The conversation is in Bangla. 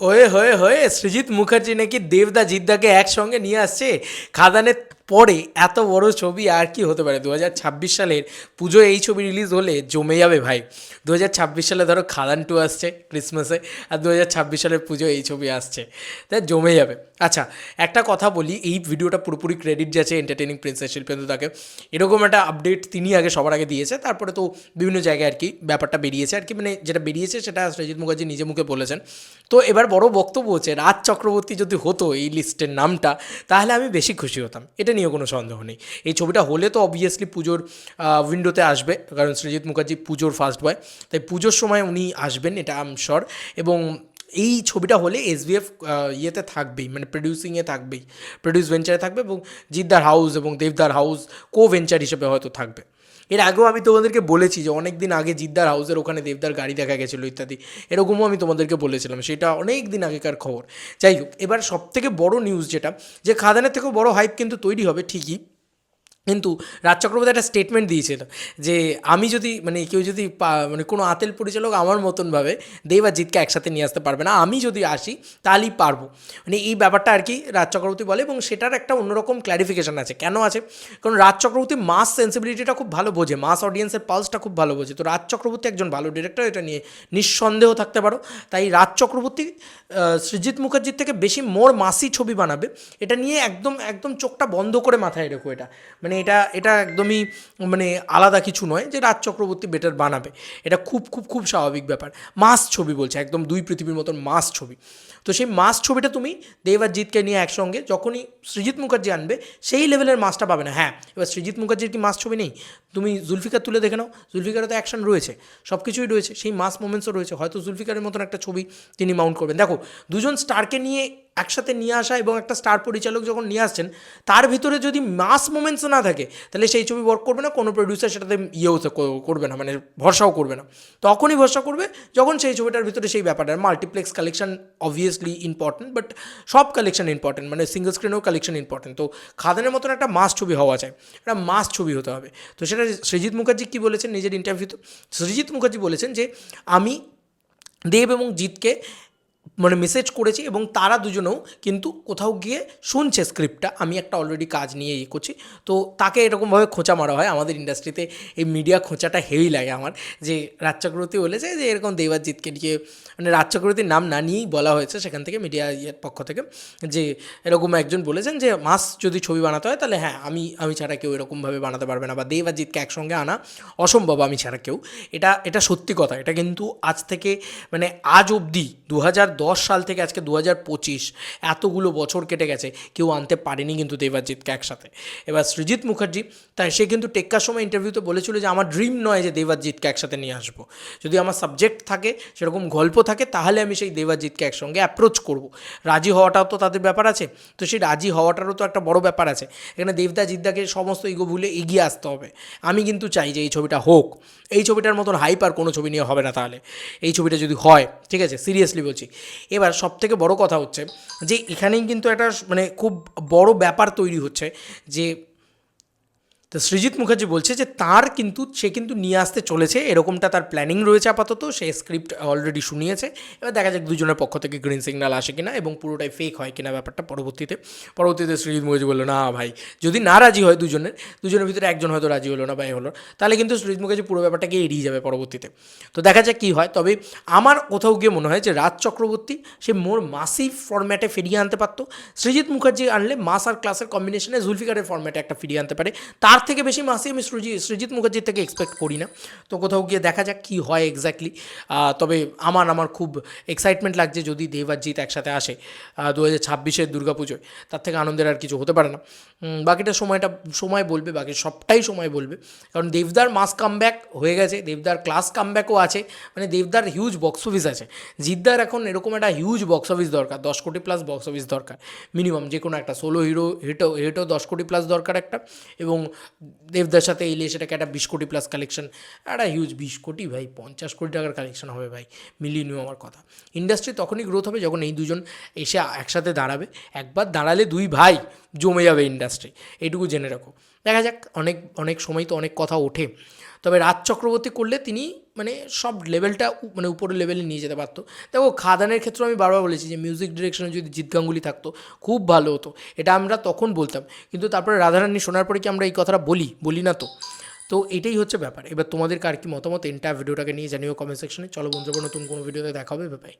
হয়ে হয়ে হয়ে সৃজিত মুখার্জি নাকি দেবদা জিদ্দাকে একসঙ্গে নিয়ে আসছে খাদানের পরে। এত বড় ছবি আর কি হতে পারে? 2026 সালের পুজো এই ছবি রিলিজ হলে জমে যাবে ভাই। 2026 সালে ধরো খাদান 2 আসছে ক্রিসমাসে, আর 2026 সালের পুজো এই ছবি আসছে, তাই জমে যাবে। আচ্ছা, একটা কথা বলি, এই ভিডিওটা পুরোপুরি ক্রেডিট যাচ্ছে এন্টারটেনিং প্রিন্সেস শিল্পেন্দু তাকে। এরকম একটা আপডেট তিনি আগে সবার আগে দিয়েছে, তারপরে তো বিভিন্ন জায়গায় আর কি ব্যাপারটা বেরিয়েছে আর কি, মানে যেটা বেরিয়েছে সেটা সৃজিত মুখার্জি নিজে মুখে বলেছেন। তো এবার বড় বক্তব্য হচ্ছে, রাজ চক্রবর্তী যদি হতো এই লিস্টের নামটা, তাহলে আমি বেশি খুশি হতাম, এটা নিয়ে কোনো সন্দেহ নেই। এই ছবিটা হলে তো অবভিয়াসলি পুজোর উইন্ডোতে আসবে, কারণ সৃজিত মুখার্জি পুজোর ফার্স্ট বয়, তাই পুজোর সময় উনি আসবেন, এটা আই এম শিওর। এবং এই ছবিটা হলে এসবিএফ ইয়েতে থাকবেই, মানে প্রডিউসিংয়ে থাকবেই, প্রডিউস ভেঞ্চারে থাকবে, এবং জিদ্দার হাউস এবং দেবদার হাউস কো ভেঞ্চার হিসেবে হয়তো থাকবে। এর আগেও আমি তোমাদেরকে বলেছি যে অনেক দিন আগে জিদ্দার হাউসের ওখানে দেবদার গাড়ি দেখা গেছিলো ইত্যাদি, এরকমও আমি তোমাদেরকে বলেছিলাম, সেটা অনেক দিন আগেকার খবর। যাই হোক, এবার সবথেকে বড় নিউজ যেটা, যে খাদানের থেকেও বড় হাইপ কিন্তু তৈরি হবে ঠিকই, কিন্তু রাজ চক্রবর্তী একটা স্টেটমেন্ট দিয়েছিল যে আমি যদি, মানে কেউ যদি মানে কোনো আতেল পরিচালক আমার মতন ভাবে দেব আর জিতকে একসাথে নিয়ে আসতে পারবে না, আমি যদি আসি তাহলেই পারবো, মানে এই ব্যাপারটা আর কি রাজ চক্রবর্তী বলে। এবং সেটার একটা অন্যরকম ক্ল্যারিফিকেশান আছে, কেন আছে, কারণ রাজ চক্রবর্তী মাস সেন্সিবিলিটিটা খুব ভালো বোঝে, মাস অডিয়েন্সের পালসটা খুব ভালো বোঝে। তো রাজ চক্রবর্তী একজন ভালো ডিরেক্টর, এটা নিয়ে নিঃসন্দেহ থাকতে পারো। তাই রাজ চক্রবর্তী সৃজিত মুখার্জির থেকে বেশি মোর মাসি ছবি বানাবে, এটা নিয়ে একদম একদম চোখটা বন্ধ করে মাথায় রেখো। এটা মানে এটা এটা একদমই মানে আলাদা কিছু নয় যে রাজ চক্রবর্তী বেটার বানাবে, এটা খুব খুব খুব স্বাভাবিক ব্যাপার। মাস ছবি বলছে, একদম দুই পৃথিবীর মতন মাস ছবি। তো সেই মাস ছবিটা তুমি দেব আর জিতকে নিয়ে একসঙ্গে যখনই সৃজিত মুখার্জি আনবে, সেই লেভেলের মাসটা পাবে না। হ্যাঁ, এবার সৃজিত মুখার্জির কি মাস ছবি নেই? তুমি জুলফিকার তুলে দেখে নাও, জুলফিকারে তো অ্যাকশন রয়েছে, সব কিছুই রয়েছে, সেই মাস মোমেন্টসও রয়েছে। হয়তো জুলফিকারের মতন একটা ছবি তিনি মাউন্ট করবেন। দেখো, দুজন স্টারকে নিয়ে একসাথে নিয়ে আসা এবং একটা স্টার পরিচালক যখন নিয়ে আসছেন, তার ভিতরে যদি মাস মোমেন্টস না থাকে, তাহলে সেই ছবি ওয়ার্ক করবে না, কোনো প্রডিউসার সেটাতে ইয়েও করবে না, মানে ভরসাও করবে না। তখনই ভরসা করবে যখন সেই ছবিটার ভিতরে সেই ব্যাপারটা, multiplex collection obviously important, but সব কালেকশন ইম্পর্টেন্ট, মানে সিঙ্গল স্ক্রিনেও কালেকশন ইম্পর্টেন্ট। তো খাদানের মতন একটা মাস ছবি হওয়া চাই, একটা মাস ছবি হতে হবে। তো সেটা সৃজিত মুখার্জি কী বলেছেন নিজের ইন্টারভিউতে? সৃজিত মুখার্জি বলেছেন যে আমি দেব এবং জিতকে মানে মেসেজ করেছি, এবং তারা দুজনেও কিন্তু কোথাও গিয়ে শুনছে স্ক্রিপ্টটা, আমি একটা অলরেডি কাজ নিয়ে করছি। তো তাকে এরকমভাবে খোঁচা মারা হয়, আমাদের ইন্ডাস্ট্রিতে এই মিডিয়া খোঁচাটা হেভি লাগে আমার, যে রাজ চক্রবর্তী বলেছে যে এরকম দেবাজিৎকে নিয়ে, মানে রাজ চক্রবর্তীর নাম না নিয়েই বলা হয়েছে সেখান থেকে, মিডিয়া ইয়ের পক্ষ থেকে, যে এরকম একজন বলেছেন যে মাস যদি ছবি বানাতে হয় তাহলে হ্যাঁ, আমি ছাড়া কেউ এরকমভাবে বানাতে পারবে না, বা দেবাজিৎকে একসঙ্গে আনা অসম্ভব আমি ছাড়া কেউ। এটা সত্যি কথা, এটা কিন্তু আজ থেকে মানে আজ অবধি 2010 সাল থেকে আজকে 2025, এতগুলো বছর কেটে গেছে, কেউ আনতে পারেনি কিন্তু দেবাজিৎকে একসাথে। এবার সৃজিত মুখার্জি, তাই সে কিন্তু টেক্কার সময় ইন্টারভিউতে বলেছিল যে আমার ড্রিম নয় যে দেবাজিৎকে একসাথে নিয়ে আসবো, যদি আমার সাবজেক্ট থাকে, সেরকম গল্প থাকে, তাহলে আমি সেই দেবাজিৎকে একসঙ্গে অ্যাপ্রোচ করব। রাজি হওয়াটাও তো তাদের ব্যাপার আছে, তো সেই রাজি হওয়াটারও তো একটা বড় ব্যাপার আছে। এখানে দেবদা জিদ্দাকে সমস্ত ইগো ভুলে এগিয়ে আসতে হবে। আমি কিন্তু চাই যে এই ছবিটা হোক, এই ছবিটার মতন হাইপ আর কোনো ছবি নিয়ে হবে না। তাহলে এই ছবিটা যদি হয়, ঠিক আছে, সিরিয়াসলি বলছি। এবার সবথেকে বড় কথা হচ্ছে যে এখানেই কিন্তু একটা মানে খুব বড় ব্যাপার তৈরি হচ্ছে, যে তো সৃজিত মুখার্জি বলছে যে সে কিন্তু নিয়ে আসতে চলেছে, এরকমটা তার প্ল্যানিং রয়েছে আপাতত, সে স্ক্রিপ্ট অলরেডি শুনিয়েছে। এবার দেখা যাক দুজনের পক্ষ থেকে গ্রিন সিগন্যাল আসে কিনা এবং পুরোটাই ফেক হয় কিনা ব্যাপারটা পরবর্তীতে। সৃজিত মুখার্জি বললো না ভাই, যদি না রাজি হয় দুজনের ভিতরে একজন হয়তো রাজি হলো না বা হলো, তাহলে কিন্তু সৃজিত মুখার্জি পুরো ব্যাপারটাকে এড়িয়ে যাবে পরবর্তীতে। তো দেখা যাক কী হয়। তবে আমার কোথাও গিয়ে মনে হয় যে রাজ চক্রবর্তী সে মোর মাসিভ ফরম্যাটে ফিরিয়ে আনতে পারতো, সৃজিত মুখার্জি আনলে মাস আর ক্লাসের কম্বিনেশনে জুলফিকারের ফরম্যাটে একটা ফিরিয়ে আনতে পারে। তার থেকে বেশি মাসি আমি সৃজিত মুখার্জির থেকে এক্সপেক্ট করি না। তো কোথাও গিয়ে দেখা যাক কী হয় এক্স্যাক্টলি। তবে আমার খুব এক্সাইটমেন্ট লাগছে যদি দেব আর জিৎ একসাথে আসে 2026-এর দুর্গাপুজোয়, তার থেকে আনন্দের আর কিছু হতে পারে না। বাকিটা সময় বলবে, বাকি সবটাই সময় বলবে, কারণ দেবদার মাস কামব্যাক হয়ে গেছে, দেবদার ক্লাস কামব্যাকও আছে, মানে দেবদার হিউজ বক্স অফিস আছে। জিদ্দার এখন এরকম একটা হিউজ বক্স অফিস দরকার, 10 কোটি প্লাস বক্স অফিস দরকার মিনিমাম, যে কোনো একটা সোলো হিটও 10 কোটি প্লাস দরকার একটা, এবং দেবদার সাথে এলে সেটাকে একটা 20 কোটি প্লাস কালেকশন, একটা হিউজ 20 কোটি ভাই, 50 কোটি টাকার কালেকশন হবে ভাই, মিলিয়ে নিও আমার কথা। ইন্ডাস্ট্রি তখনই গ্রোথ হবে যখন এই দুজন এসে একসাথে দাঁড়াবে। একবার দাঁড়ালে দুই ভাই জমে যাবে ইন্ডাস্ট্রি, এইটুকু জেনে রাখো। দেখা যাক, অনেক সময় তো অনেক কথা ওঠে। তবে রাজ চক্রবর্তী করলে তিনি মানে সব লেভেলটা মানে উপরের লেভেলে নিয়ে যেতে পারতো। দেখো খাদানের ক্ষেত্রে আমি বারবার বলেছি যে মিউজিক ডিরেকশনে যদি জিৎ গাঙ্গুলি থাকতো খুব ভালো হতো, এটা আমরা তখন বলতাম। কিন্তু তারপরে রাধারানী শোনার পরে কি আমরা এই কথাটা বলি না তো? তো এটাই হচ্ছে ব্যাপার। এবার তোমাদের কার কি মতামত এন্টায়ার ভিডিওটাকে নিয়ে জানিও কমেন্ট সেকশনে। চলো বন্ধুরা, নতুন কোনো ভিডিওতে দেখা হবে, বাই বাই।